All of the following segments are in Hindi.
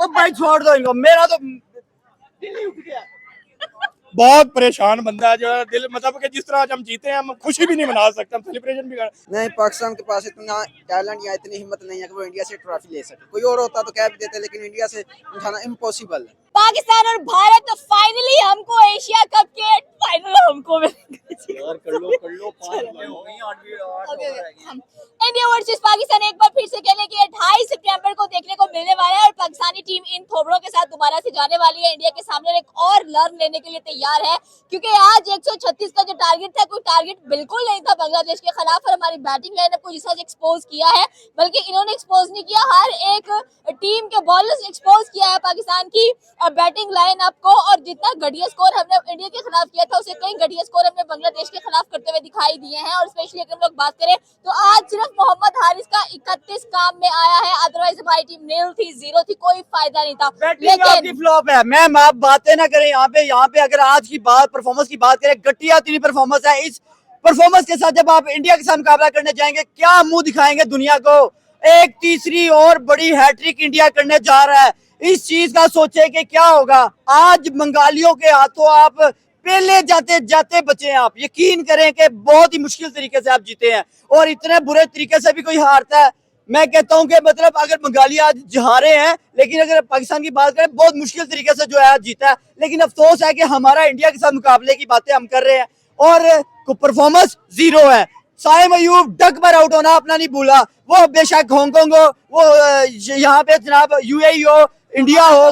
ओ भाई छोड़ दो इनको, मेरा तो दिल ही उठ गया। बहुत परेशान बंदा है जो है, दिल मतलब कि जिस तरह आज हम जीते हैं हम खुशी भी नहीं मना सकते, हम सेलिब्रेशन भी कर। नहीं, पाकिस्तान के पास इतना टैलेंट या इतनी हिम्मत नहीं है कि वो इंडिया से ट्रॉफी ले सके। कोई और होता तो कह भी देते, लेकिन इंडिया से उठाना इम्पॉसिबल है। पाकिस्तान और भारत तो फाइनली हमको एशिया कप के फाइनल हमको इंडिया वर्सेस पाकिस्तान एक बार फिर से खेलने के 28 सितंबर को देखने को मिलने वाला है और पाकिस्तानी टीम इन थोबड़ों के साथ दोबारा से जाने वाली है इंडिया के सामने एक और लर्न लेने के लिए तैयार है, क्योंकि आज 136 का जो टारगेट था कोई टारगेट बिल्कुल नहीं था बांग्लादेश के खिलाफ और हमारी बैटिंग लाइनअप को जिस तरह एक्सपोज किया है, बल्कि इन्होंने एक्सपोज नहीं किया, हर एक टीम के बॉलर्स एक्सपोज किया है पाकिस्तान की बैटिंग लाइनअप को। और जितना घटिया स्कोर हमने इंडिया के खिलाफ किया था उससे कई घटिया स्कोर हमने बांग्लादेश के खिलाफ करते हुए दिखाई दिए हैं। और स्पेशली अगर हम लोग बात करें तो आज सिर्फ मोहम्मद हारिस का 31 काम में आया है, अदरवाइज हमारी टीम नील थी, जीरो थी, कोई फायदा नहीं था। लेकिन फ्लॉप है मैम, आप बातें ना करें यहाँ पे अगर आज की बात परफॉर्मेंस की बात करें, घटिया तेरी परफॉर्मेंस है। इस परफॉर्मेंस के साथ जब आप इंडिया के साथ मुकाबला करने जाएंगे, क्या मुंह दिखाएंगे दुनिया को? एक तीसरी और बड़ी हैट्रिक इंडिया करने जा रहा है, इस चीज का सोचे कि क्या होगा। आज बंगालियों के हाथों आप पहले जाते जाते बचे हैं। आप यकीन करें कि बहुत ही मुश्किल तरीके से आप जीते हैं, और इतने बुरे तरीके से भी कोई हारता है। मैं कहता हूं कि मतलब अगर बंगाली आज हारे हैं, लेकिन अगर पाकिस्तान की बात करें बहुत मुश्किल तरीके से जो है आज जीता है। लेकिन अफसोस है कि हमारा इंडिया के साथ मुकाबले की बातें हम कर रहे हैं और परफॉर्मेंस जीरो है। साइम अयूब डक पर आउट होना अपना नहीं भूला, वो बेशक हांगकांग हो, वो यहाँ पे जनाब यूएई हो, इंडिया हो,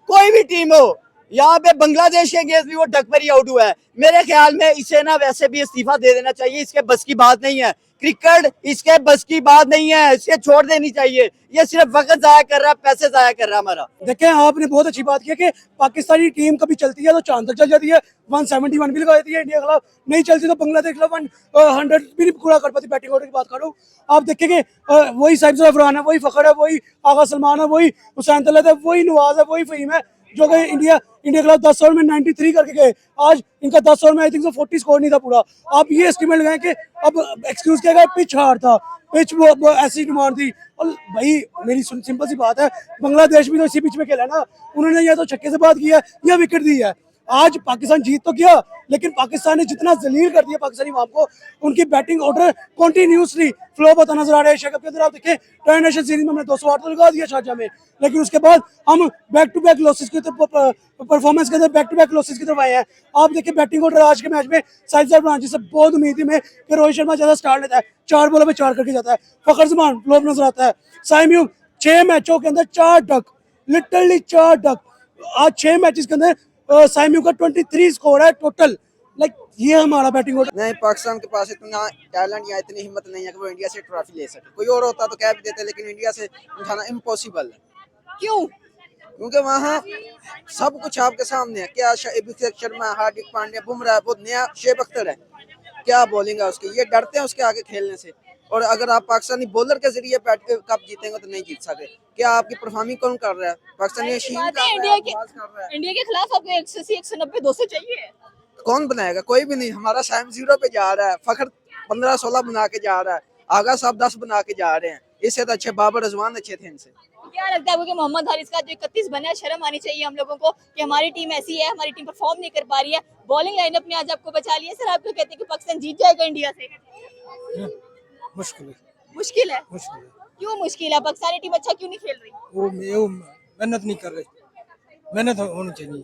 कोई भी टीम हो, यहाँ पे बांग्लादेश के अगेंस्ट भी वो डक पर ही आउट हुआ है। मेरे ख्याल में इसे ना वैसे भी इस्तीफा दे देना चाहिए, इसके बस की बात नहीं है, क्रिकेट इसके बस की बात नहीं है, इसे छोड़ देनी चाहिए। ये सिर्फ वक्त जाया कर रहा है, पैसे जाया कर रहा है हमारा। देखें, आपने बहुत अच्छी बात की कि पाकिस्तानी टीम कभी चलती है तो चांद तक चल जाती है, 171 भी लगा देती है इंडिया के खिलाफ, नहीं चलती तो बांग्लादेश के खिलाफ 100 भी नहीं पूरा कर पाती। बैटिंग ऑर्डर की बात करूँ, आप देखेंगे वही साहिब अफरान है, वही फखर है, वही आगा सलमान है, वही हुसैन तलत है, वही नवाज है, वही फहीम है, जो कि इंडिया के खिलाफ 10 ओवर में 93 करके गए। आज इनका 10 ओवर में आई थिंक 40 स्कोर नहीं था पूरा। आप ये एस्टिमेट लगाएं कि अब एक्सक्यूज किया गया पिच हार था, पिच वो ऐसी डिमांड थी। और भाई मेरी सिंपल सी बात है, बांग्लादेश भी तो इसी पिच में खेला ना, उन्होंने या तो छक्के से बात किया या विकेट दी है। आज पाकिस्तान जीत तो किया, लेकिन पाकिस्तान ने जितना जलील कर दिया पाकिस्तानी अवाम को, उनकी बैटिंग ऑर्डर कंटिन्यूसली फ्लॉप होता नजर आ रहा है। एशिया कप के अंदर आप देखें, इंटरनेशनल सीरीज में हमने 208 तो लगा दिया शारजाह में, लेकिन उसके बाद हम बैक टू बैक लॉसेस की परफॉर्मेंस के अंदर बैक टू बैक लॉसेस की तरफ आए हैं। आप देखिए बैटिंग ऑर्डर आज के मैच में साहिब अफरान जी से बहुत उम्मीद थी मैं कि रोहित शर्मा ज्यादा स्टार्ट लेता है, 4 बॉलों में 4 करके जाता है, फखर जमान फ्लॉप नजर आता है, साइम अयूब 6 मैचों के अंदर 4 डक, लिटरली 4 डक। आज 6 मैचेस के अंदर साइम अयूब का 23 स्कोर है टोटल। लाइक ये हमारा बैटिंग ऑर्डर। नहीं, पाकिस्तान के पास इतना टैलेंट या इतनी हिम्मत नहीं है कि वो इंडिया से ट्रॉफी ले सके। कोई और होता तो कह भी देते, लेकिन इंडिया से उठाना इम्पॉसिबल है। क्यों? क्योंकि वहाँ सब कुछ आपके सामने है। क्या अभिषेक शर्मा, हार्दिक पांड्या, बुमराह, वो नया शेब अख्तर है, क्या बॉलिंग है उसकी, ये डरते हैं उसके आगे खेलने से। और अगर आप पाकिस्तानी बॉलर के जरिए कप जीतेंगे तो नहीं जीत सकते। क्या आपकी परफॉर्मिंग कौन कर रहा है? पाकिस्तानी इंडिया के खिलाफ आपको 180, 190, 200 चाहिए, कौन बनाएगा? कोई भी नहीं। हमारा साइम 0 पे जा रहा है, फखर 15-16 बना के जा रहा है, आगा साहब 10 बना के जा रहे हैं। इससे तो अच्छे बाबर रजवान अच्छे थे इनसे। क्या लगता है आपको कि मोहम्मद हारिस का जो 31 बना है, शर्म आनी चाहिए हम लोगों को कि हमारी टीम ऐसी है, हमारी टीम परफॉर्म नहीं कर पा रही है, बॉलिंग लाइनअप ने आज आपको बचा लिया। सर आप क्यों कहते हैं कि पाकिस्तान जीत जाएगा इंडिया से? मुश्किल है, मुश्किल है। मुश्किल है। क्यों मुश्किल है? पाकिस्तानी टीम अच्छा क्यों नहीं खेल रही? वो मेहनत नहीं कर रही, मेहनत होनी चाहिए।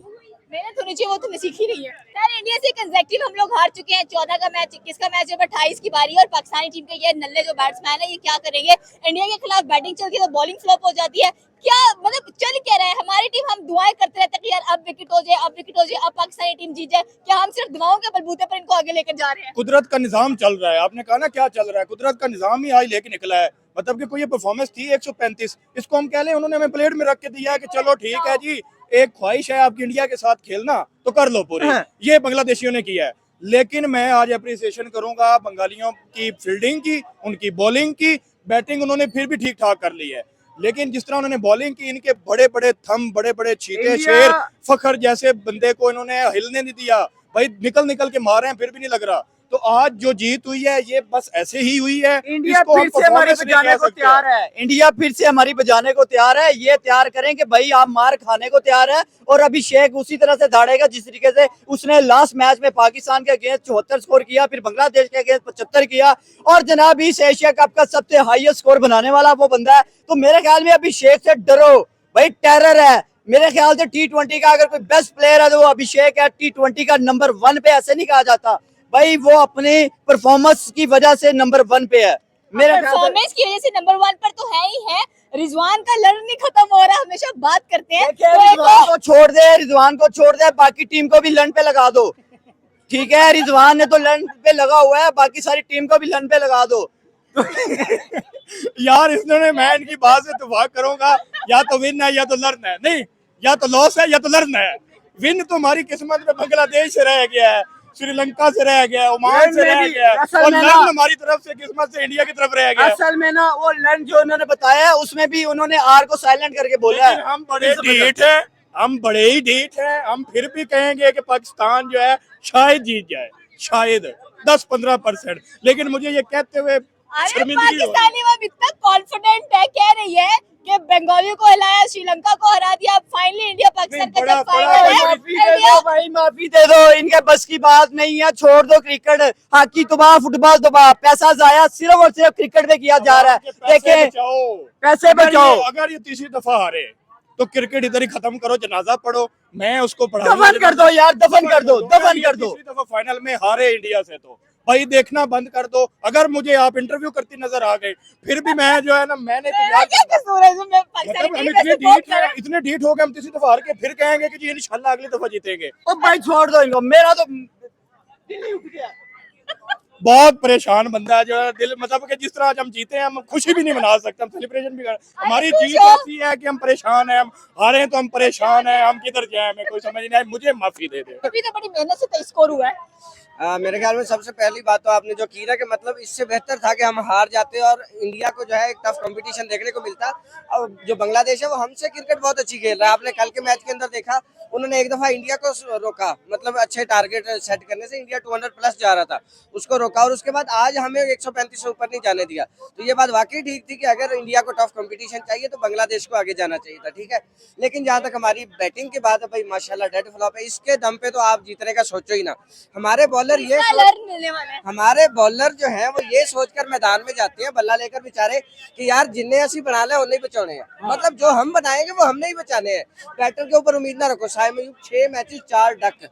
मेहनत होनी चाहिए, वो तो सीख ही नहीं है। यार इंडिया से कंसेक्टिव हम लोग हार चुके हैं, 14 का मैच, 21 का मैच, 28 की बारी है और पाकिस्तानी टीम के ये नल्ले जो बैट्समैन है ये क्या करेंगे? इंडिया के खिलाफ बैटिंग चलती है तो बॉलिंग फ्लॉप हो जाती है। क्या मतलब चल क्या रहा है? हमारी टीम, हम दुआएं करते रहते हैं कि यार अब विकेट हो जाए, अब विकेट हो जाए, अब पाकिस्तानी टीम जीत जाए। क्या हम सिर्फ दुआओं के बलबूते पर इनको आगे लेकर जा रहे हैं? कुदरत का निजाम चल रहा है, आपने कहा ना क्या चल रहा है, कुदरत का निजाम ही आज लेके निकला है। मतलब कि कोई ये परफॉर्मेंस थी 135, इसको हम कह लें उन्होंने हमें प्लेट में रख के दिया है कि चलो ठीक है जी, एक ख्वाहिश है आपकी इंडिया के साथ खेलना तो कर लो पूरी। ये बांग्लादेशियों ने किया है। लेकिन मैं आज अप्रिसिएशन करूंगा बंगालियों की फील्डिंग की, उनकी बॉलिंग की, बैटिंग उन्होंने फिर भी ठीक ठाक कर ली है। लेकिन जिस तरह उन्होंने बॉलिंग की, इनके बड़े बड़े थम, बड़े बड़े चीते शेर, फखर जैसे बंदे को इन्होंने हिलने नहीं दिया। भाई निकल निकल के मार रहे हैं फिर भी नहीं लग रहा। तो आज जो जीत हुई है ये बस ऐसे ही हुई है। इंडिया इसको हम फिर से हमारी performance नहीं बजाने कह को सकते। तैयार है, इंडिया फिर से हमारी बजाने को तैयार है। ये तैयार करें कि भाई आप मार खाने को तैयार है, और अभिषेक उसी तरह से दाड़ेगा जिस तरीके से उसने लास्ट मैच में पाकिस्तान के अगेंस्ट 74 स्कोर किया, फिर बांग्लादेश के अगेंस्ट 75 किया, और जनाब इस एशिया कप का सबसे हाईएस्ट स्कोर बनाने वाला वो बंदा है। तो मेरे ख्याल में अभिषेक से डरो भाई, टेरर है। मेरे ख्याल से T20 का अगर कोई बेस्ट प्लेयर है तो वो अभिषेक है। T20 का नंबर 1 पे ऐसे नहीं कहा जाता भाई, वो अपनी परफॉर्मेंस की वजह से नंबर 1 पे है। मेरे ख्याल से परफॉर्मेंस की वजह से नंबर 1 पर तो है ही है। रिजवान का लर्न नहीं खत्म हो रहा, हमेशा बात करते हैं। देखिए, तो एक रिजवान को छोड़ दे, रिजवान को छोड़ दे, बाकी टीम को भी लन पे लगा दो। ठीक है, रिजवान ने तो लन पे लगा हुआ है, बाकी सारी टीम को भी लन पे लगा दो। यार इन्होंने, मैं इनकी बात से इत्तेफाक करूंगा, या तो विन है या तो लर्न है, नहीं या तो लॉस है या तो लर्न है। विन तो हमारी किस्मत में बांग्लादेश से रह गया है, श्रीलंका से रह गया है, ओमान से रह गया है, असल और में लर्न हमारी तरफ से किस्मत से इंडिया की तरफ रह गया है। असल में ना वो लन जो उन्होंने बताया है उसमें भी उन्होंने आर को साइलेंट करके बोला है। लेकिन हम बड़े ढीठ हैं, हम बड़े ही ढीठ हैं। हम फिर भी कहेंगे कि पाकिस्तान जो है शायद जीत जाए, शायद 10-15%। लेकिन मुझे ये कहते हुए अरे शर्मिंदगी हो रही है। पाकिस्तानी अब इतना कॉन्फिडेंट है, कह रही है कि बंगालियों को हिलाया, श्रीलंका को हरा दिया, अब फाइनली इंडिया पाकिस्तान का बड़ा- जब बड़ा फाइनल है माफी दे दो भाई, माफी दे दो, इनके बस की बात नहीं है। छोड़ दो क्रिकेट, हॉकी तबाह, फुटबॉल तबाह, पैसा जाया सिर्फ और सिर्फ क्रिकेट में किया जा रहा है। पैसे देखें, बचाओ, पैसे बचाओ। अगर ये तीसरी दफा हारे तो क्रिकेट इधर ही खत्म करो, जनाजा पढ़ो, मैं उसको पढ़ा दफन कर दो यार, दफन कर दो, दफन कर दो। तीसरी दफा फाइनल में हारे इंडिया से तो भाई देखना बंद कर दो। अगर मुझे आप इंटरव्यू करती नजर आ गए फिर भी मैं जो है ना, मैंने तो मेरा यार क्या कसूर है जो मैं पाकिस्तानी मतलब हम टीम में इतने support ढीठ कर रहा हैं, हूं? इतने ढीठ हो गए हम तीसरी दफा हार के फिर कहेंगे कि जी इंशाल्लाह अगली दफा जीतेंगे। ओ भाई छोड़ दो इनको, मेरा तो दिल ही उठ गया। बहुत परेशान बंदा है जो है, दिल मतलब कि जिस तरह आज हम जीते हैं हम खुशी भी नहीं मना सकते, हम सेलिब्रेशन भी कर, हमारी खुश जीत हो। ऐसी है कि हम परेशान हैं, हम हारे हैं तो हम परेशान हैं, हम किधर जाए हमें कोई समझ नहीं आए। मुझे माफी दे दे। अभी तो बड़ी मेहनत से तो स्कोर हुआ है। मेरे ख्याल में सबसे पहली बात तो आपने जो की ना कि मतलब इससे बेहतर था कि हम हार जाते और इंडिया को जो है एक टफ कंपटीशन देखने को मिलता। और जो बांग्लादेश है वो हमसे क्रिकेट बहुत अच्छी खेल रहा है। आपने कल के मैच के अंदर देखा, उन्होंने एक दफा इंडिया को रोका, मतलब अच्छे टारगेट सेट करने से इंडिया 200 प्लस जा रहा था, उसको रोका, और उसके बाद आज हमें 135 से ऊपर नहीं जाने दिया। तो ये बात वाकई ठीक थी कि अगर इंडिया को टफ कंपटीशन चाहिए तो बांग्लादेश को आगे जाना चाहिए था, ठीक है। लेकिन जहाँ तक हमारी बैटिंग की बात है, भाई माशाल्लाह डेड फ्लॉप है, इसके दम पे तो आप जीतने का सोचो ही ना। हमारे बॉलर ये इसका लर्न मिलने वाला है। हमारे बॉलर जो हैं वो ये सोचकर मैदान में जाते हैं बल्ला लेकर बेचारे कि यार जिन्हें असी बना ले उन्हें बचाने हैं, मतलब जो हम बनाएंगे वो हमने ही बचाने हैं। बैटर के ऊपर उम्मीद ना रखो। साइम अयूब 6 मैचेस 4 डक,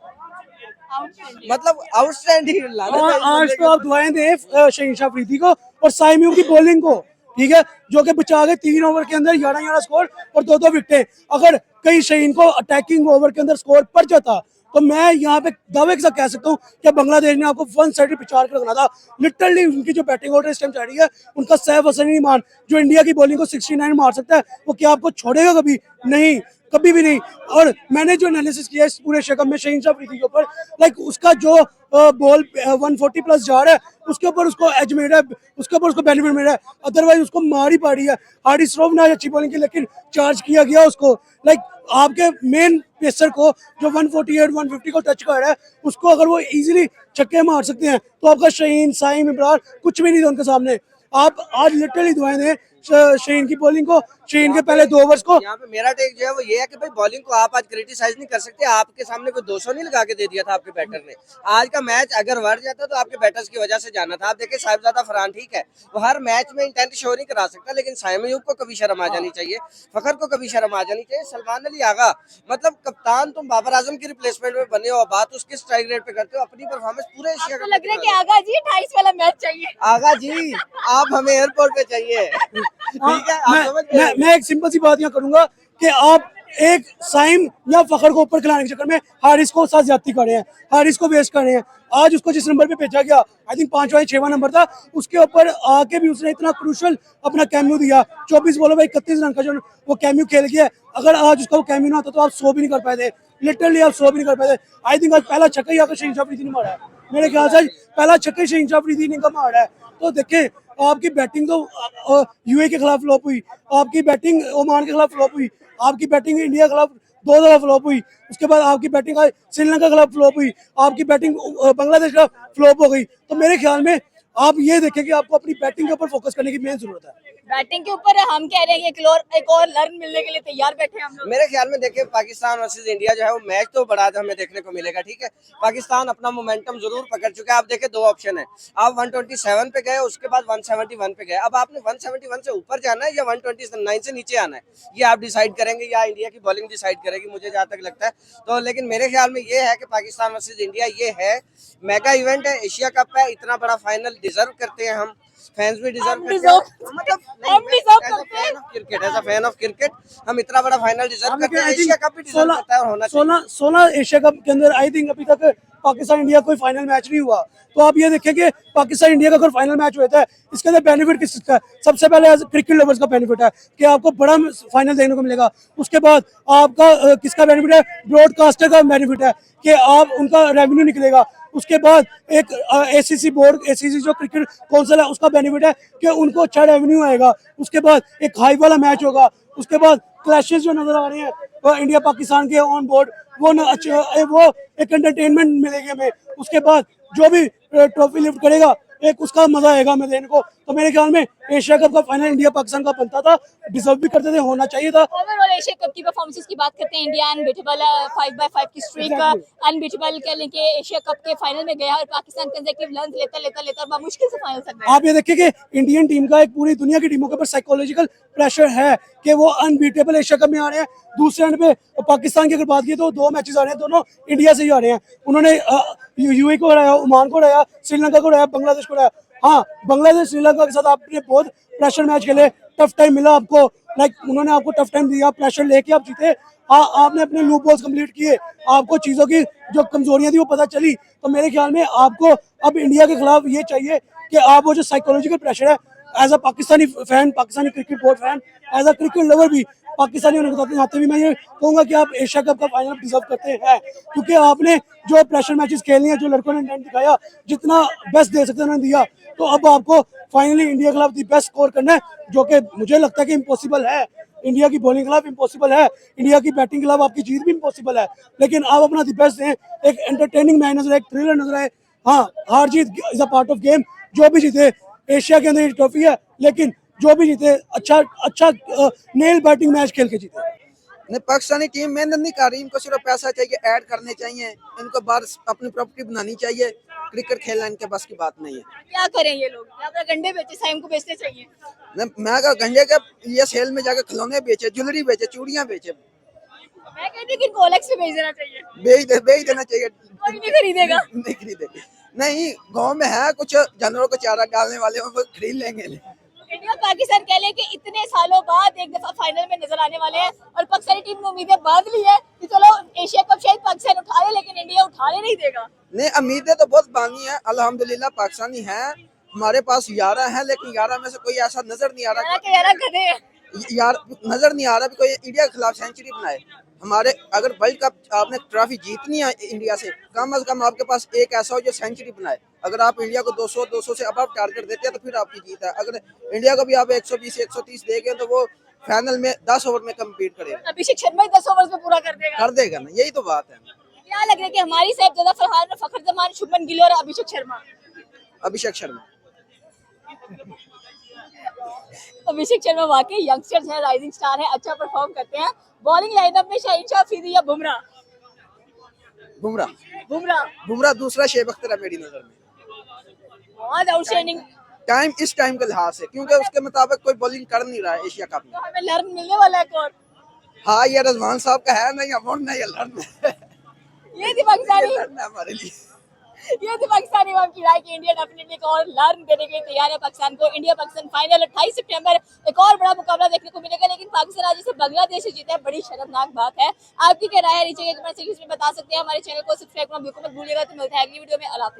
मतलब आउटस्टैंडिंग। आज तो आप दुआएं दें शहीन अफरीदी को और साइम अयूब की बॉलिंग को, ठीक है, जो कि बचा के 3 ओवर के अंदर 11 स्कोर और 2 विकेटें। अगर कहीं शहीन को अटैकिंग ओवर के अंदर स्कोर पड़ जाता तो मैं यहाँ पे दावे के साथ कह सकता हूँ कि बांग्लादेश ने आपको 1 साइड पिछाड़ कर रखना था। लिटरली उनकी जो बैटिंग ऑर्डर इस टाइम चल रही है, उनका सैफ हसन ईमान जो इंडिया की बॉलिंग को 69 मार सकता है, वो क्या आपको छोड़ेगा? कभी नहीं, कभी भी नहीं। और मैंने जो एनालिसिस किया इस पूरे शकम में शहीन अफरीदी के ऊपर, लाइक उसका जो बॉल 140 प्लस जा रहा है उसके ऊपर उसको एज मिल रहा है, उसके ऊपर उसको बेनिफिट मिल रहा है, अदरवाइज उसको मार ही पड़ी है। हार्डी श्रॉफ ने अच्छी बॉलिंग की लेकिन चार्ज किया गया उसको। लाइक आपके मेन पेसर को जो 148 150 को टच कर रहा है, उसको अगर वो इजीली छक्के मार सकते हैं तो आपका शहीन, साइम, इमरान कुछ भी नहीं था उनके सामने। आप आज लिटरली दुआएं दें शहीन की बॉलिंग को, शहीन के पहले 2 ओवर्स को। यहाँ पे मेरा टेक जो है वो ये है कि भाई बॉलिंग को आप आज क्रिटिसाइज नहीं कर सकते। आपके सामने कोई 200 नहीं लगा के दे दिया था आपके बैटर ने। आज का मैच अगर वर्ड जाता तो आपके बैटर्स की वजह से जाना था। आप देखिए साहिबजादा फरहान ठीक है, वो हर मैच में इंटेंट शो नहीं करा सकता, लेकिन साइम अयूब को कभी शर्म आ जानी चाहिए, फखर को कभी शर्म आ जानी चाहिए। सलमान अली आगा, मतलब कप्तान तुम बाबर आजम की रिप्लेसमेंट में बने हो, बात उसके स्ट्राइक रेट पे करते हो, अपनी परफॉर्मेंस पूरे एशिया आपको लग रहा है कि आगा जी 28 वाला मैच चाहिए। आगा जी आप हमें एयरपोर्ट पे चाहिए। ठीक है, आप समझ गए? मैं एक सिंपल सी बात यहाँ करूंगा कि आप एक साइम या फखर को ऊपर खिलाने के चक्कर में हारिस को साथ ज्यादती कर रहे हैं, हारिस को वेस्ट कर रहे हैं। आज उसको जिस नंबर पे भेजा गया, आई थिंक 5वां या 6वां नंबर था, उसके ऊपर आके भी उसने इतना क्रूशल अपना कैम्यू दिया। 24 बॉलों में 31 रन का जो वो कैम्यू खेल गया। अगर आज उसका वो कैम्यू ना होता तो आप 100 भी नहीं कर पाए थे, लिटरली आप 100 भी नहीं कर पाए थे। आई थिंक आज पहला छक्का ही आकर शहीन अफरीदी ने मारा है, मेरे ख्याल से पहला छक्का ही शहीन अफरीदी ने का मारा है। तो देखें आपकी बैटिंग तो यूए के खिलाफ फ्लॉप हुई, आपकी बैटिंग ओमान के खिलाफ फ्लॉप हुई, आपकी बैटिंग इंडिया के खिलाफ 2 दफा फ्लॉप हुई, उसके बाद आपकी बैटिंग आई श्रीलंका के खिलाफ फ्लॉप हुई, आपकी बैटिंग बांग्लादेश का फ्लॉप हो गई। तो मेरे ख्याल में आप ये देखें कि आपको अपनी बैटिंग के ऊपर फोकस करने की मेन जरूरत है। बैटिंग के ऊपर हम कह रहे हैं कि एक और लर्न मिलने के लिए तैयार बैठे हैं हम लोग। मेरे ख्याल में देखिए पाकिस्तान वर्सेस इंडिया जो है वो मैच तो बड़ा हमें देखने को मिलेगा, ठीक है। पाकिस्तान अपना मोमेंटम जरूर पकड़ चुका है। आप देखिए 2 ऑप्शन है, आप 127 पे गए, उसके बाद 171 पे गए। अब आपने 171 से ऊपर जाना है या 129 से नीचे आना है, ये आप डिसाइड करेंगे या इंडिया की बॉलिंग डिसाइड करेगी, मुझे जहाँ तक लगता है। तो लेकिन मेरे ख्याल में ये है कि पाकिस्तान वर्सेज इंडिया ये है मेगा इवेंट है, एशिया कप है, इतना बड़ा फाइनल डिजर्व करते हैं हम, फैंस भी डिजर्व करते हैं, मतलब cricket as a fan of cricket हम इतना बड़ा फाइनल डिजर्व करते हैं, एशिया कप भी डिजर्व करता है और होना चाहिए। 16 एशिया कप के अंदर आई थिंक अभी तक पाकिस्तान इंडिया कोई फाइनल मैच नहीं हुआ। तो आप ये देखें कि पाकिस्तान इंडिया का अगर फाइनल मैच हुआ है, इसके अंदर बेनिफिट किसका है? सबसे पहले एज क्रिकेट लवर्स का बेनिफिट है कि आपको बड़ा फाइनल देखने को मिलेगा। उसके बाद आपका किसका बेनिफिट है? ब्रॉडकास्टर का बेनिफिट है कि आप उनका रेवेन्यू निकलेगा। उसके बाद एक एसीसी बोर्ड, एसीसी जो क्रिकेट काउंसिल है, उसका बेनिफिट है कि उनको अच्छा रेवेन्यू आएगा। उसके बाद एक हाई वाला मैच होगा। उसके बाद क्लैशेस जो नजर आ रहे हैं वो इंडिया पाकिस्तान के ऑन बोर्ड, वो न अच्छे, वो एक एंटरटेनमेंट मिलेगी हमें। उसके बाद जो भी ट्रॉफी लिफ्ट करेगा एक उसका मजा आएगा हमें देने को। तो मेरे ख्याल में एशिया कप का फाइनल इंडिया पाकिस्तान का बनता था, डिजर्व भी करते थे, होना चाहिए था। ओवरऑल एशिया कप की परफॉर्मेंसेस की बात करते हैं, इंडिया अनबीटेबल 5/5 की स्ट्रीक, अनबीटेबल कह लें कि एशिया कप के फाइनल में गया और पाकिस्तान कंसेक्यूटिव रन लेता और मुश्किल से फाइनल तक गया। आप ये देखिए कि इंडियन टीम का एक पूरी दुनिया की टीमों के ऊपर साइकोलॉजिकल प्रेशर है कि वो अनबीटेबल एशिया कप में आ रहे हैं। दूसरे एंड पे पाकिस्तान की अगर बात की तो 2 मैचेस आ रहे हैं, दोनों इंडिया से ही आ रहे हैं। उन्होंने यूएई को हराया, ओमान को हराया, श्रीलंका को हराया, बांग्लादेश को हराया। हाँ, बांग्लादेश श्रीलंका के साथ आपने बहुत प्रेशर मैच खेले, टफ टाइम मिला आपको, लाइक उन्होंने आपको टफ टाइम दिया, प्रेशर लेके आप जीते। आपने अपने लूप बॉल्स कंप्लीट किए, आपको चीज़ों की जो कमजोरियां थी वो पता चली। तो मेरे ख्याल में आपको अब इंडिया के खिलाफ ये चाहिए कि आप वो जो साइकोलॉजिकल प्रेशर है, as a Pakistani fan, Pakistani cricket board fan, as a cricket lover भी, पाकिस्तानी होने के नाते भी मैं ये कहूँगा कि आप एशिया कप का फाइनल डिजर्व करते हैं, क्योंकि आपने जो प्रेशर मैचेस खेलने हैं, जो लड़कों ने इंटेंट दिखाया, जितना बेस्ट दे सकते उन्होंने दिया। तो अब आपको फाइनली इंडिया के खिलाफ दी बेस्ट स्कोर करना है, जो कि मुझे लगता है कि इम्पॉसिबल है। इंडिया की बॉलिंग के खिलाफ इम्पॉसिबल है, इंडिया की बैटिंग के खिलाफ आपकी जीत भी इम्पॉसिबल है, लेकिन आप अपना दी बेस्ट दें, एक एंटरटेनिंग मैच नजर आए, एक थ्रिलर नजर आए। हाँ, हार जीत is a part of game, जो भी जीते एशिया के अंदर ट्रॉफी है, लेकिन जो भी जीते अच्छा नेल बैटिंग मैच खेल के जीते। नहीं, पाकिस्तानी टीम मेहनत नहीं कर रही, इनको सिर्फ पैसा चाहिए, ऐड करने चाहिए, इनको बाहर अपनी प्रॉपर्टी बनानी चाहिए, क्रिकेट खेलना इनके बस की बात नहीं है। क्या करें ये लोग? यहाँ पर गंडे बेचे, साइम को बेचने चाहिए। मैं कहा गंजे के ये सेल में जाकर खिलौने बेचे, ज्वेलरी बेचे, चूड़ियां बेचे, मैं कहती हूँ कि इनको ओलेक्स पे बेच देना चाहिए, बेच देना चाहिए। कोई नहीं खरीदेगा। नहीं खरीदेंगे, नहीं गांव में है कुछ जानवरों को चारा डालने वाले, वो खरीद लेंगे। इंडिया पाकिस्तान कह लें कि इतने सालों बाद एक दफा फाइनल में नजर आने वाले हैं और पाकिस्तानी टीम ने उम्मीदें बांध ली है कि चलो एशिया कप शायद पाकिस्तान उठा ले, लेकिन इंडिया उठाने नहीं देगा। नहीं, उम्मीदें तो बहुत बानी है, अल्हम्दुलिल्लाह पाकिस्तानी है, हमारे पास 11 है, लेकिन 11 में से कोई ऐसा नजर नहीं आ रहा, यार गधे यार नजर नहीं आ रहा कोई इंडिया के खिलाफ सेंचुरी बनाए। हमारे अगर वर्ल्ड कप आपने ट्रॉफी जीतनी है इंडिया से, कम कम आपके पास एक ऐसा हो जो सेंचुरी बनाए। अगर आप इंडिया को 200 से अब टारगेट देते हैं तो फिर आपकी जीत है। अगर इंडिया को भी आप 120-130 देंगे तो वो फाइनल में 10 ओवर में कम्पीट करेगा। अभिषेक शर्मा 10 ओवर में पूरा कर देगा ना, यही तो बात है। क्या लग रहा है कि हमारी साहब ज्यादा फरहान, फखर जमान, शुभमन गिल और अभिषेक शर्मा? अभिषेक शर्मा अभिषेक शर्मा वाकई यंगस्टर्स हैं, राइजिंग स्टार है, अच्छा परफॉर्म करते हैं। बॉलिंग लाइनअप में शाहिद शाह अफरीदी या बुमराह? बुमराह दूसरा शेख अख्तर है मेरी नजर में। बहुत आउटस्टैंडिंग टाइम के लिहाज से, क्योंकि उसके मुताबिक कोई बॉलिंग कर नहीं रहा है एशिया कप में। तो हमें लर्न मिलने वाला है कौन? हाँ, ये रजवान साहब का है, नहीं अवार्ड नहीं, लर्न ये थी पाकिस्तानी, हमारे लिए। ये थी पाकिस्तानी अवाम की राय कि इंडिया डेफिनेटली एक और लर्न देने के लिए तैयार है पाकिस्तान को। इंडिया पाकिस्तान फाइनल 28 सितंबर, एक और बड़ा मुकाबला देखने को मिलेगा, लेकिन पाकिस्तान आज इसे बांग्लादेश से जीता है, बड़ी शर्मनाक बात है। आपकी क्या राय है नीचे के कमेंट सेक्शन में बता सकते हैं। हमारे चैनल को सब्सक्राइब करना बिल्कुल मत भूलिएगा। तो मिलते हैं अगली वीडियो में। अल्लाह हाफिज़।